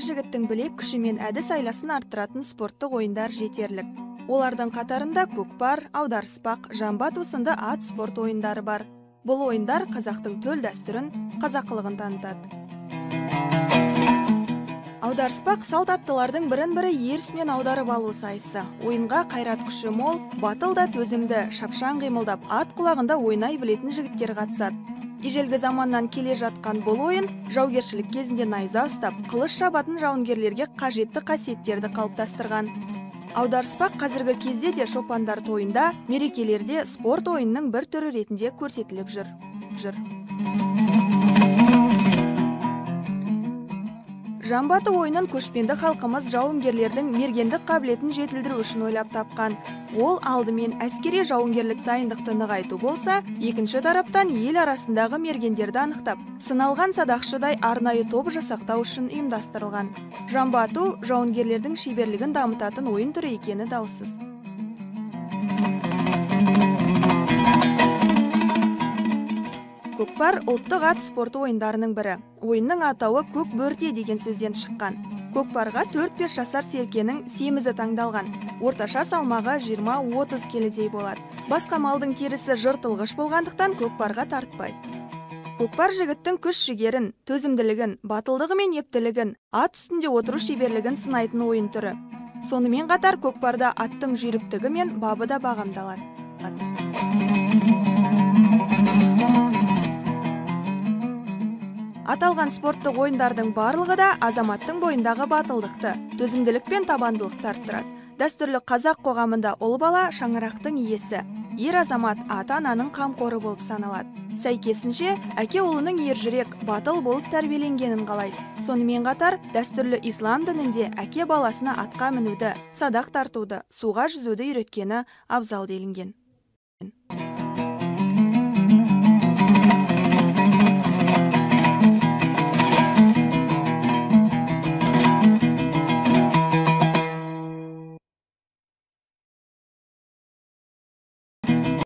жігіттің білек күші мен әдіс айласын арттыратын спорттық ойындар жетерлік. Олардың қатарында көкпар, аударыспақ, жамбат сынды ат спорт ойындары бар. Бұл ойындар қазақтың төл дәстүрін, қазақылығын танытады. Аударыспақ салт аттылардың бірін-бірі ерсінен аударып алу сайысы. Ойынға қайрат күші мол, батыл да төзімді, шапшаң қимылдап, ат құлағында ойнай білетін жігіттер қатысады. Ежелгі заманнан келе жатқан бұл ойын жаугершілік кезінде найза ұстап, қылыш шабатын жауынгерлерге қажетті қасиеттерді қалыптастырған. Аударыспақ қазіргі кезде де шопандар тойында, мерекелерде спорт ойынның бір түрі ретінде көрсетіліп жүр. Жамбаты ойынын көшпенді халқымыз жауынгерлердің мергендік қабілетін жетілдіру үшін ойлап тапқан. Ол алдымен әскери жауынгерлік дайындықты нығайту болса, екінші тараптан ел арасындағы мергендерді анықтап, сыналған садақшыдай арнайы топ жасақтау үшін ұйымдастырылған. Жамбату жауынгерлердің шеберлігін дамытатын ойын түрі екені даусыз. Көкпар ұлттық ат спорты ойындарының бірі. Ойынның атауы көк бөрте деген сөзден шыққан. Көкпарға 4-5 жасар серкенің семізі таңдалған. Орташа салмағы 20-30 келідей болады. Басқа малдың терісі жыртылғыш болғандықтан көкпарға тартпайды. Көкпар жігіттің күш-жігерін, төзімділігін, батылдығы мен ептілігін, ат үстінде отыру шеберлігін сынайтын ойын түрі. Сонымен қатар көкпарда аттың жүйріктігі мен бабы да бағамдалады. Аталған спорттық ойындардың барлығы да азаматтың бойындағы батылдықты, төзімділік пен табандылықты арттырады. Дәстүрлі қазақ қоғамында ұл бала шаңырақтың иесі, ер азамат ата-ананың қамқоры болып саналады. Сәйкесінше, әке ұлының ержүрек, батыл болып тәрбиеленгенін қалайды. Сонымен қатар, дәстүрлі ислам дінінде әке баласына атқа мінуді, садақ тартуды, суға жүзуді үйреткені абзал делінген.